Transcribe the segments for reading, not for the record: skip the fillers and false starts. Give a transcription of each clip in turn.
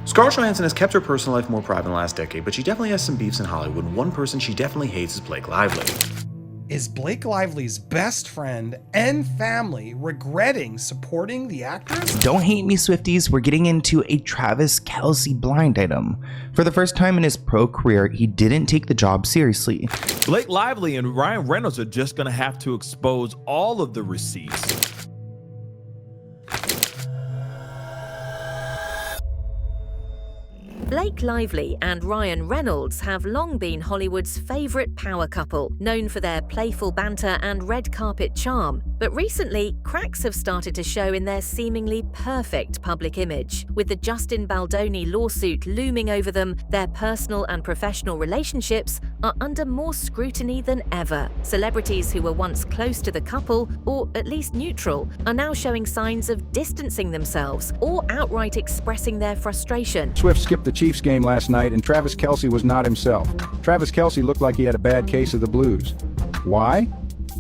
Scarlett Johansson has kept her personal life more private in the last decade, but she definitely has some beefs in Hollywood, and one person she definitely hates is Blake Lively. Is Blake Lively's best friend and family regretting supporting the actress? Don't hate me, Swifties, we're getting into a Travis Kelce blind item. For the first time in his pro career, he didn't take the job seriously. Blake Lively and Ryan Reynolds are just gonna have to expose all of the receipts. Blake Lively and Ryan Reynolds have long been Hollywood's favorite power couple, known for their playful banter and red carpet charm. But recently, cracks have started to show in their seemingly perfect public image. With the Justin Baldoni lawsuit looming over them, their personal and professional relationships are under more scrutiny than ever. Celebrities who were once close to the couple, or at least neutral, are now showing signs of distancing themselves or outright expressing their frustration. Swift skipped the Chiefs game last night, and Travis Kelce was not himself. Travis Kelce looked like he had a bad case of the blues. Why?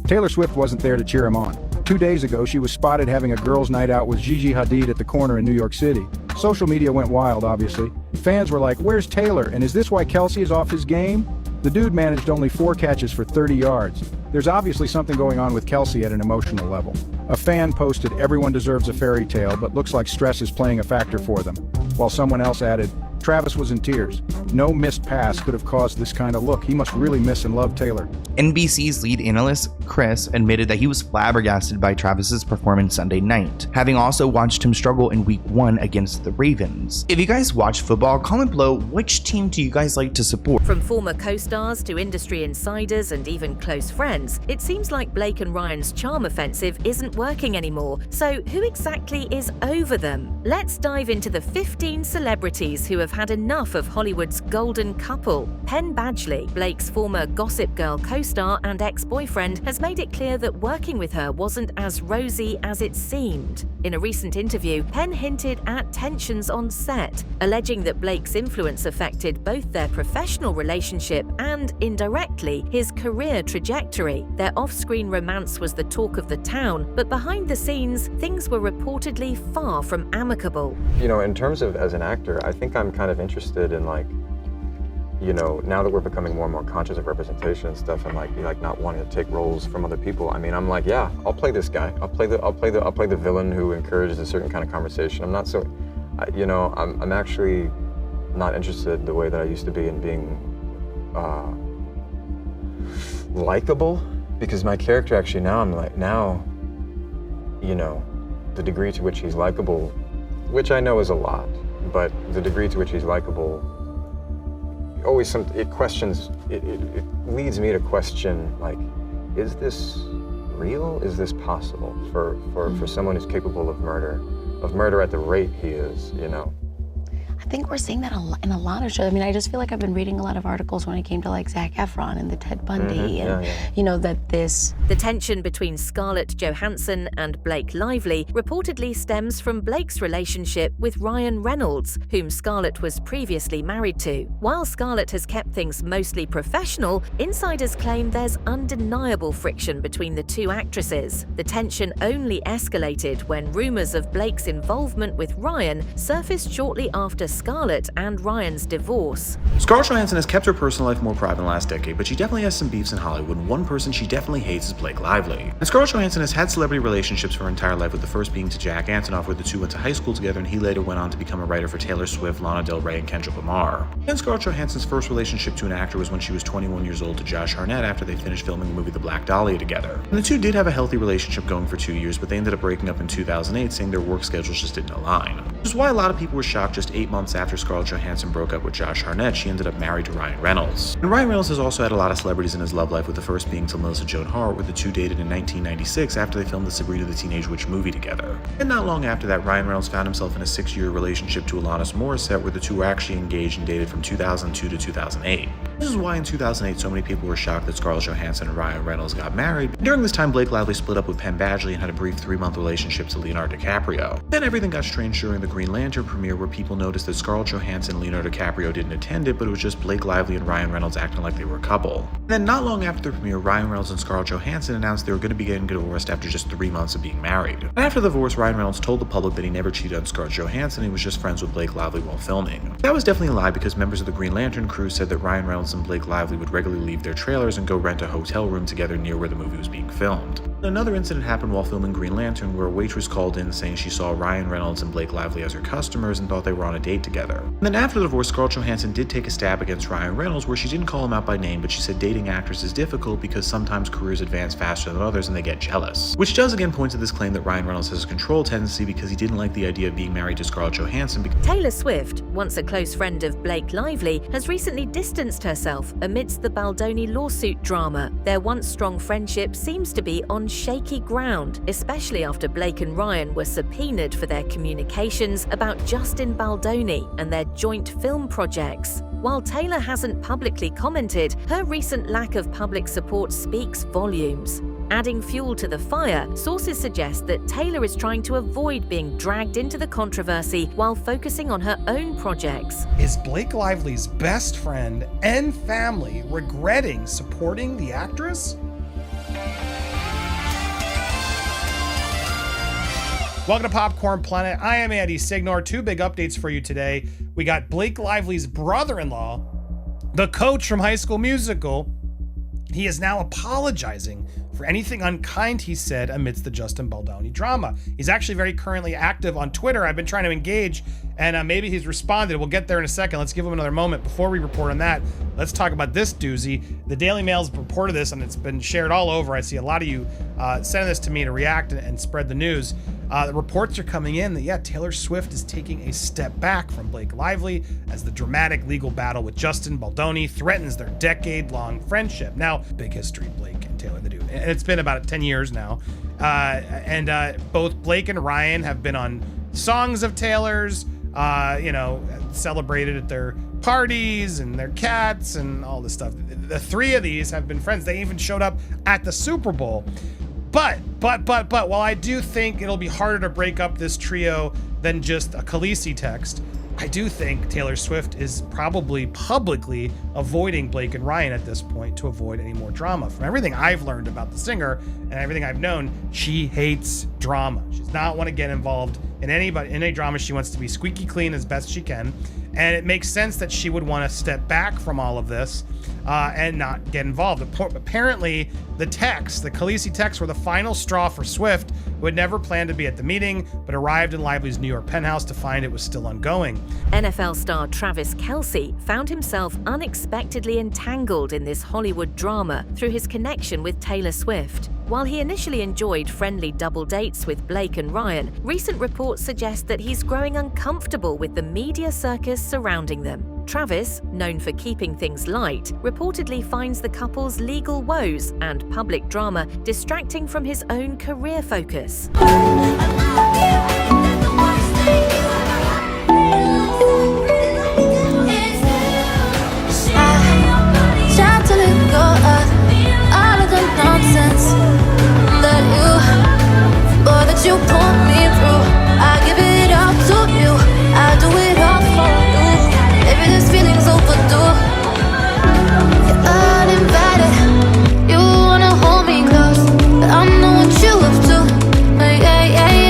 Taylor Swift wasn't there to cheer him on. 2 days ago, she was spotted having a girls' night out with Gigi Hadid at the corner in New York City. Social media went wild, obviously. Fans were like, "Where's Taylor? And is this why Kelce is off his game?" The dude managed only 4 catches for 30 yards. There's obviously something going on with Kelce at an emotional level. A fan posted, "Everyone deserves a fairy tale, but looks like stress is playing a factor for them," while someone else added, "Travis was in tears. No missed pass could have caused this kind of look. He must really miss and love Taylor." NBC's lead analyst, Chris, admitted that he was flabbergasted by Travis's performance Sunday night, having also watched him struggle in Week 1 against the Ravens. If you guys watch football, comment below which team do you guys like to support. From former co-stars to industry insiders and even close friends, it seems like Blake and Ryan's charm offensive isn't working anymore. So who exactly is over them? Let's dive into the 15 celebrities who have had enough of Hollywood's golden couple. Penn Badgley, Blake's former Gossip Girl co-star and ex-boyfriend, has made it clear that working with her wasn't as rosy as it seemed. In a recent interview, Penn hinted at tensions on set, alleging that Blake's influence affected both their professional relationship and, indirectly, his career trajectory. Their off-screen romance was the talk of the town, but behind the scenes, things were reportedly far from amicable. You know, in terms of as an actor, I think I'm kind of interested in, like, you know, now that we're becoming more and more conscious of representation and stuff, and like not wanting to take roles from other people. I mean, I'm like, yeah, I'll play this guy. I'll play the villain who encourages a certain kind of conversation. I'm not so, you know, I'm actually not interested the way that I used to be in being likable, because my character actually now, I'm like, now, you know, the degree to which he's likable, which I know is a lot, but the degree to which he's likable, always it leads me to question, like, is this real? Is this possible for someone who's capable of murder at the rate he is, you know? I think we're seeing that in a lot of shows. I mean, I just feel like I've been reading a lot of articles when it came to like Zac Efron and the Ted Bundy, and you know, that this. The tension between Scarlett Johansson and Blake Lively reportedly stems from Blake's relationship with Ryan Reynolds, whom Scarlett was previously married to. While Scarlett has kept things mostly professional, insiders claim there's undeniable friction between the two actresses. The tension only escalated when rumors of Blake's involvement with Ryan surfaced shortly after Scarlett and Ryan's divorce. Scarlett Johansson has kept her personal life more private in the last decade, but she definitely has some beefs in Hollywood, and one person she definitely hates is Blake Lively. And Scarlett Johansson has had celebrity relationships for her entire life, with the first being to Jack Antonoff, where the two went to high school together, and he later went on to become a writer for Taylor Swift, Lana Del Rey, and Kendrick Lamar. And Scarlett Johansson's first relationship to an actor was when she was 21 years old to Josh Hartnett after they finished filming the movie The Black Dahlia together. And the two did have a healthy relationship going for 2 years, but they ended up breaking up in 2008, saying their work schedules just didn't align. Which is why a lot of people were shocked just 8 months after Scarlett Johansson broke up with Josh Hartnett, she ended up married to Ryan Reynolds. And Ryan Reynolds has also had a lot of celebrities in his love life, with the first being to Melissa Joan Hart, where the two dated in 1996 after they filmed the Sabrina the Teenage Witch movie together. And not long after that, Ryan Reynolds found himself in a 6-year relationship to Alanis Morissette, where the two were actually engaged and dated from 2002 to 2008. This is why in 2008 so many people were shocked that Scarlett Johansson and Ryan Reynolds got married. During this time, Blake Lively split up with Penn Badgley and had a brief 3-month relationship to Leonardo DiCaprio. Then everything got strange during the Green Lantern premiere, where people noticed that Scarlett Johansson and Leonardo DiCaprio didn't attend it, but it was just Blake Lively and Ryan Reynolds acting like they were a couple. And then not long after the premiere, Ryan Reynolds and Scarlett Johansson announced they were going to be getting divorced after just 3 months of being married. And after the divorce, Ryan Reynolds told the public that he never cheated on Scarlett Johansson, he was just friends with Blake Lively while filming. That was definitely a lie, because members of the Green Lantern crew said that Ryan Reynolds and Blake Lively would regularly leave their trailers and go rent a hotel room together near where the movie was being filmed. Another incident happened while filming Green Lantern, where a waitress called in saying she saw Ryan Reynolds and Blake Lively as her customers and thought they were on a date together. And then after the divorce, Scarlett Johansson did take a stab against Ryan Reynolds, where she didn't call him out by name, but she said dating actors is difficult because sometimes careers advance faster than others and they get jealous. Which does again point to this claim that Ryan Reynolds has a control tendency because he didn't like the idea of being married to Scarlett Johansson. Taylor Swift, once a close friend of Blake Lively, has recently distanced herself amidst the Baldoni lawsuit drama. Their once strong friendship seems to be on shaky ground, especially after Blake and Ryan were subpoenaed for their communications about Justin Baldoni and their joint film projects. While Taylor hasn't publicly commented, her recent lack of public support speaks volumes. Adding fuel to the fire, sources suggest that Taylor is trying to avoid being dragged into the controversy while focusing on her own projects. Is Blake Lively's best friend and family regretting supporting the actress? Welcome to Popcorn Planet. I am Andy Signor. 2 big updates for you today. We got Blake Lively's brother-in-law, the coach from High School Musical. He is now apologizing for anything unkind he said amidst the Justin Baldoni drama. He's actually very currently active on Twitter. I've been trying to engage, and maybe he's responded. We'll get there in a second. Let's give him another moment. Before we report on that, let's talk about this doozy. The Daily Mail's reported this, and it's been shared all over. I see a lot of you sending this to me to react and spread the news. The reports are coming in that, Taylor Swift is taking a step back from Blake Lively as the dramatic legal battle with Justin Baldoni threatens their decade-long friendship. Now, big history, Blake and Taylor, the dude. And it's been about 10 years now. Both Blake and Ryan have been on songs of Taylor's, celebrated at their parties and their cats and all this stuff. The 3 of these have been friends. They even showed up at the Super Bowl. But, while I do think it'll be harder to break up this trio than just a Khaleesi text, I do think Taylor Swift is probably publicly avoiding Blake and Ryan at this point to avoid any more drama. From everything I've learned about the singer and everything I've known, she hates drama. She does not want to get involved in any drama. She wants to be squeaky clean as best she can. And it makes sense that she would want to step back from all of this and not get involved. Apparently, the Khaleesi texts were the final straw for Swift, who had never planned to be at the meeting, but arrived in Lively's New York penthouse to find it was still ongoing. NFL star Travis Kelce found himself unexpectedly entangled in this Hollywood drama through his connection with Taylor Swift. While he initially enjoyed friendly double dates with Blake and Ryan, recent reports suggest that he's growing uncomfortable with the media circus surrounding them. Travis, known for keeping things light, reportedly finds the couple's legal woes and public drama distracting from his own career focus. You put me through, I give it all to you, I do it all for you, baby this feeling's overdue, you're uninvited, you wanna hold me close, but I know what you love too, yeah, yeah, yeah.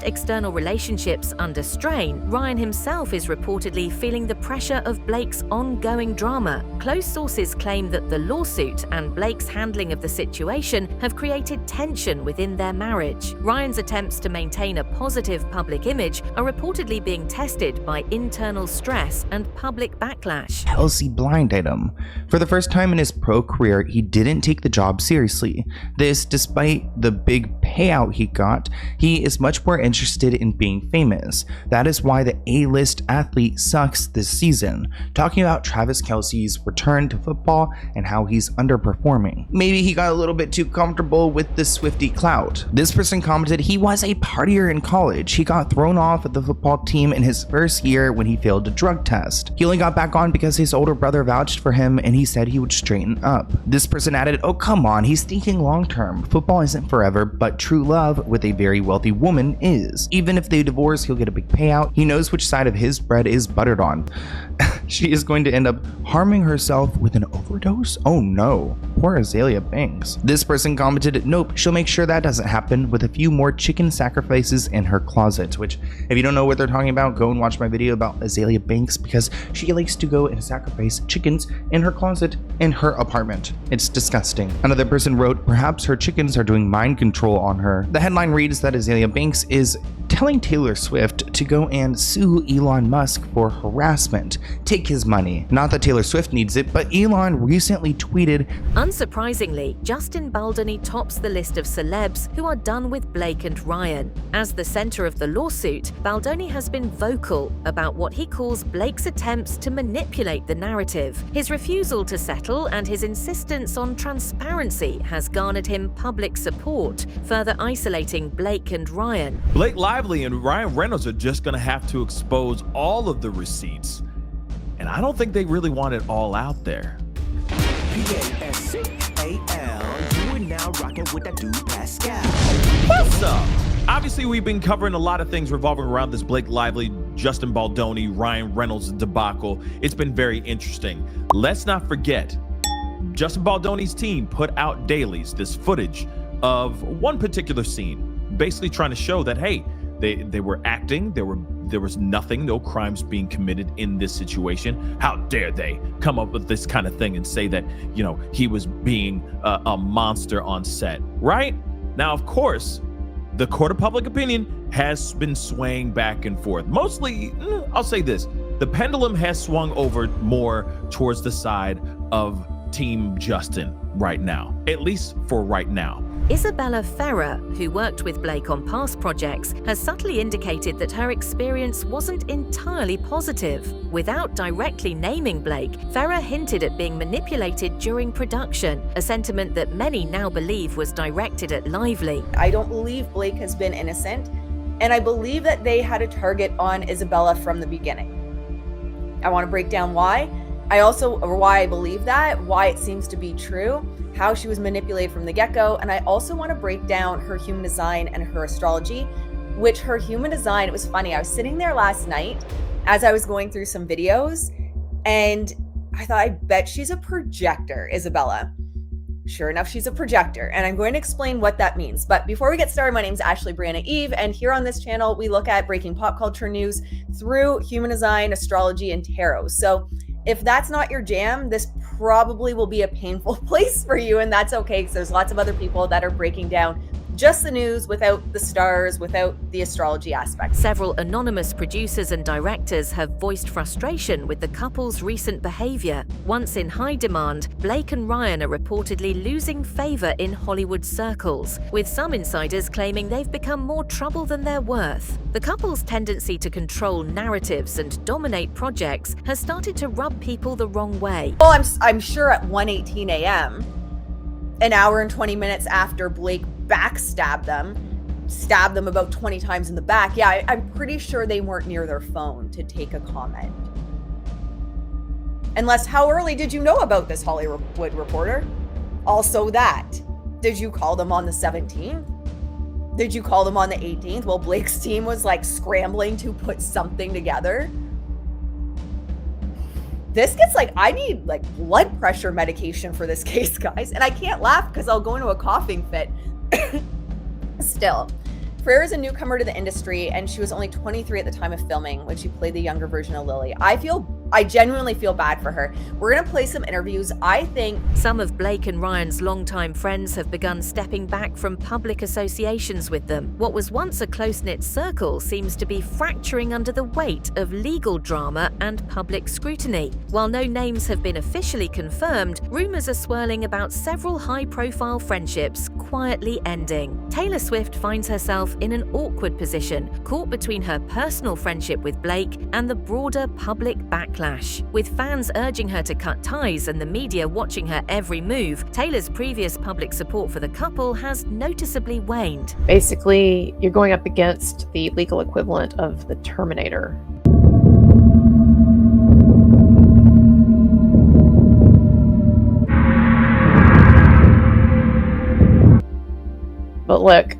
external relationships under strain, Ryan himself is reportedly feeling the pressure of Blake's ongoing drama. Close sources claim that the lawsuit and Blake's handling of the situation have created tension within their marriage. Ryan's attempts to maintain a positive public image are reportedly being tested by internal stress and public backlash. Kelsey blinded him. For the first time in his pro career, he didn't take the job seriously. This, despite the big payout he got, he is much more interested in being famous. That is why the A-list athlete sucks this season. Talking about Travis Kelce's return to football and how he's underperforming. Maybe he got a little bit too comfortable with the Swiftie clout. This person commented he was a partier in college. He got thrown off of the football team in his first year when he failed a drug test. He only got back on because his older brother vouched for him and he said he would straighten up. This person added, oh come on, he's thinking long term. Football isn't forever, but true love with a very wealthy woman is. Even if they divorce, he'll get a big payout. He knows which side of his bread is buttered on. She is going to end up harming herself with an overdose? Oh no, poor Azalea Banks. This person commented, nope, she'll make sure that doesn't happen with a few more chicken sacrifices in her closet, which if you don't know what they're talking about, go and watch my video about Azalea Banks because she likes to go and sacrifice chickens in her closet in her apartment. It's disgusting. Another person wrote, perhaps her chickens are doing mind control on her. The headline reads that Azalea Banks is telling Taylor Swift to go and sue Elon Musk for harassment. Take his money. Not that Taylor Swift needs it, but Elon recently tweeted, unsurprisingly, Justin Baldoni tops the list of celebs who are done with Blake and Ryan. As the center of the lawsuit, Baldoni has been vocal about what he calls Blake's attempts to manipulate the narrative. His refusal to settle and his insistence on transparency has garnered him public support, further isolating Blake and Ryan. Blake Lively and Ryan Reynolds are just going to have to expose all of the receipts. And I don't think they really want it all out there. P-A-S-C-A-L, you are now rocking with that dude Pascal. What's up? Obviously, we've been covering a lot of things revolving around this Blake Lively, Justin Baldoni, Ryan Reynolds debacle. It's been very interesting. Let's not forget, Justin Baldoni's team put out dailies, this footage of one particular scene, basically trying to show that, hey, they were acting, there was nothing, no crimes being committed in this situation. How dare they come up with this kind of thing and say that, you know, he was being a monster on set, right? Now, of course, the court of public opinion has been swaying back and forth. Mostly, I'll say this, the pendulum has swung over more towards the side of Team Justin right now, at least for right now. Isabella Ferrer, who worked with Blake on past projects, has subtly indicated that her experience wasn't entirely positive. Without directly naming Blake, Ferrer hinted at being manipulated during production, a sentiment that many now believe was directed at Lively. I don't believe Blake has been innocent, and I believe that they had a target on Isabella from the beginning. I want to break down why. Why I believe that, why it seems to be true, how she was manipulated from the get-go, and I also want to break down her human design and her astrology, which her human design, it was funny, I was sitting there last night as I was going through some videos, and I thought, I bet she's a projector, Isabella. Sure enough, she's a projector, and I'm going to explain what that means. But before we get started, my name is Ashley Brianna Eve, and here on this channel, we look at breaking pop culture news through human design, astrology, and tarot. So if that's not your jam, this probably will be a painful place for you, and that's okay because there's lots of other people that are breaking down just the news without the stars, without the astrology aspect. Several anonymous producers and directors have voiced frustration with the couple's recent behavior. Once in high demand, Blake and Ryan are reportedly losing favor in Hollywood circles, with some insiders claiming they've become more trouble than they're worth. The couple's tendency to control narratives and dominate projects has started to rub people the wrong way. Well, I'm sure at 1:18 a.m., an hour and 20 minutes after Blake backstabbed them, stabbed them about 20 times in the back. Yeah, I'm pretty sure they weren't near their phone to take a comment. Unless, how early did you know about this, Hollywood Reporter? Also that. Did you call them on the 17th? Did you call them on the 18th? Well, Blake's team was like scrambling to put something together. This gets like, I need like blood pressure medication for this case, guys. And I can't laugh because I'll go into a coughing fit. Still, Frere is a newcomer to the industry, and she was only 23 at the time of filming when she played the younger version of Lily. I genuinely feel bad for her. We're gonna play some interviews. I think some of Blake and Ryan's longtime friends have begun stepping back from public associations with them. What was once a close-knit circle seems to be fracturing under the weight of legal drama and public scrutiny. While no names have been officially confirmed, rumors are swirling about several high-profile friendships quietly ending. Taylor Swift finds herself in an awkward position, caught between her personal friendship with Blake and the broader public backlash. With fans urging her to cut ties and the media watching her every move, Taylor's previous public support for the couple has noticeably waned. Basically, you're going up against the legal equivalent of the Terminator. But look,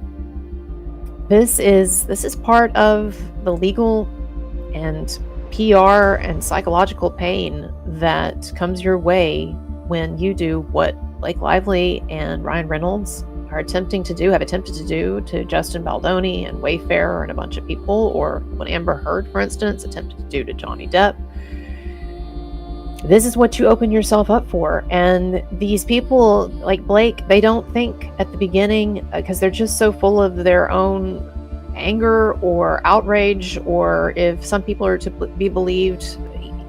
this is part of the legal and PR and psychological pain that comes your way when you do what Blake Lively and Ryan Reynolds have attempted to do to Justin Baldoni and Wayfarer and a bunch of people, or when Amber Heard, for instance, attempted to do to Johnny Depp. This is what you open yourself up for. And these people like Blake, they don't think at the beginning, because they're just so full of their own anger or outrage, or if some people are to be believed,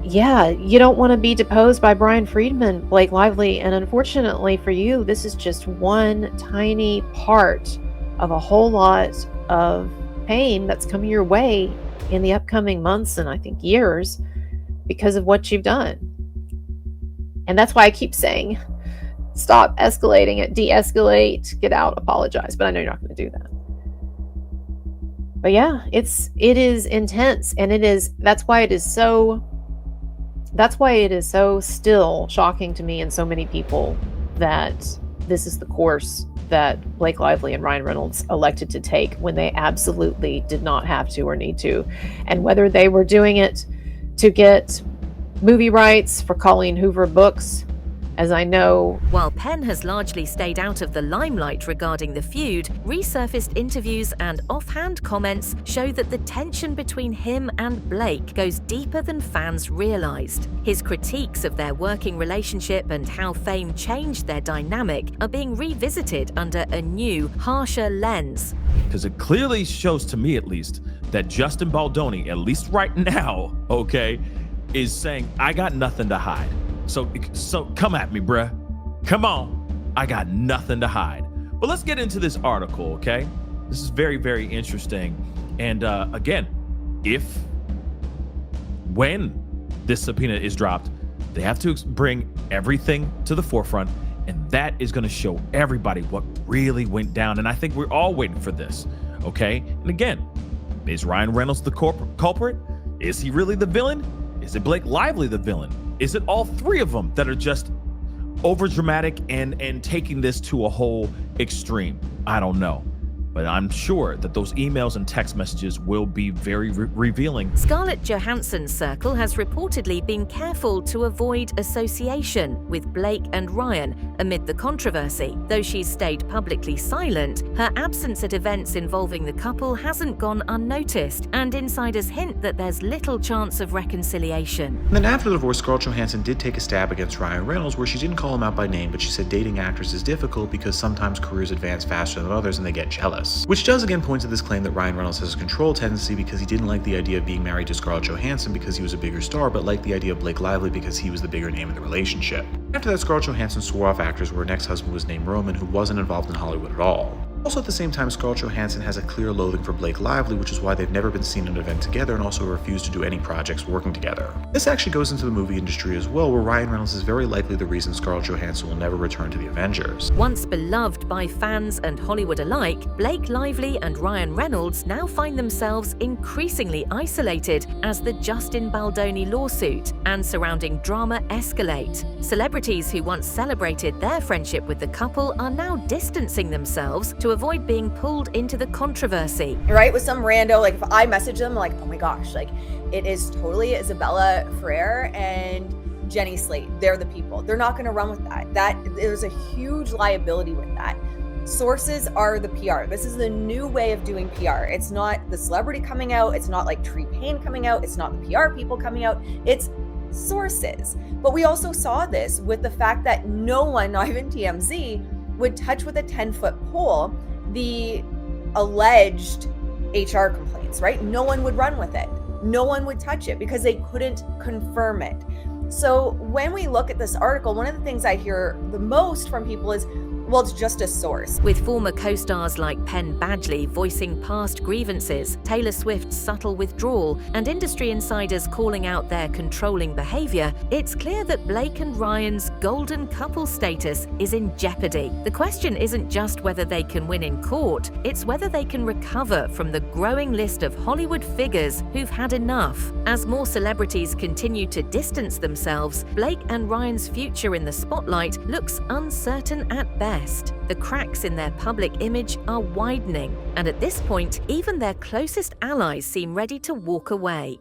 you don't want to be deposed by Brian Friedman, Blake Lively. And unfortunately for you, this is just one tiny part of a whole lot of pain that's coming your way in the upcoming months and I think years because of what you've done. And that's why I keep saying, stop escalating it, de-escalate, get out, apologize. But I know you're not going to do that. But yeah, it is intense, and that's why it is so still shocking to me and so many people that this is the course that Blake Lively and Ryan Reynolds elected to take when they absolutely did not have to or need to. And whether they were doing it to get movie rights for Colleen Hoover books, as I know. While Penn has largely stayed out of the limelight regarding the feud, resurfaced interviews and offhand comments show that the tension between him and Blake goes deeper than fans realized. His critiques of their working relationship and how fame changed their dynamic are being revisited under a new, harsher lens. Because it clearly shows, to me at least, that Justin Baldoni, at least right now, okay, is saying, I got nothing to hide. So come at me, bruh. Come on. I got nothing to hide. But let's get into this article, okay? This is very, very interesting. And again, when this subpoena is dropped, they have to bring everything to the forefront. And that is going to show everybody what really went down. And I think we're all waiting for this, okay? And again, is Ryan Reynolds the culprit? Is he really the villain? Is it Blake Lively the villain? Is it all three of them that are just over dramatic and taking this to a whole extreme? I don't know. But I'm sure that those emails and text messages will be very revealing. Scarlett Johansson's circle has reportedly been careful to avoid association with Blake and Ryan amid the controversy. Though she's stayed publicly silent, her absence at events involving the couple hasn't gone unnoticed, and insiders hint that there's little chance of reconciliation. And then after the divorce, Scarlett Johansson did take a stab against Ryan Reynolds, where she didn't call him out by name, but she said dating actors is difficult because sometimes careers advance faster than others and they get jealous. Which does again point to this claim that Ryan Reynolds has a control tendency because he didn't like the idea of being married to Scarlett Johansson because he was a bigger star, but liked the idea of Blake Lively because he was the bigger name in the relationship. After that, Scarlett Johansson swore off actors where her next husband was named Roman, who wasn't involved in Hollywood at all. Also at the same time, Scarlett Johansson has a clear loathing for Blake Lively, which is why they've never been seen in an event together and also refused to do any projects working together. This actually goes into the movie industry as well, where Ryan Reynolds is very likely the reason Scarlett Johansson will never return to the Avengers. Once beloved by fans and Hollywood alike, Blake Lively and Ryan Reynolds now find themselves increasingly isolated as the Justin Baldoni lawsuit and surrounding drama escalate. Celebrities who once celebrated their friendship with the couple are now distancing themselves to avoid being pulled into the controversy. Right? With some rando, like if I message them, like, oh my gosh, like it is totally Isabella Ferrer and Jenny Slate. They're the people. They're not going to run with that. There's a huge liability with that. sources are the PR. This is the new way of doing PR. It's not the celebrity coming out. It's not like Tree Payne coming out. It's not the PR people coming out. It's sources. But we also saw this with the fact that no one, not even TMZ, would touch with a 10-foot pole the alleged HR complaints, right? No one would run with it. No one would touch it because they couldn't confirm it. So when we look at this article, one of the things I hear the most from people is, well, it's just a source. With former co-stars like Penn Badgley voicing past grievances, Taylor Swift's subtle withdrawal, and industry insiders calling out their controlling behavior, it's clear that Blake and Ryan's golden couple status is in jeopardy. The question isn't just whether they can win in court, it's whether they can recover from the growing list of Hollywood figures who've had enough. As more celebrities continue to distance themselves, Blake and Ryan's future in the spotlight looks uncertain at best. The cracks in their public image are widening, and at this point, even their closest allies seem ready to walk away.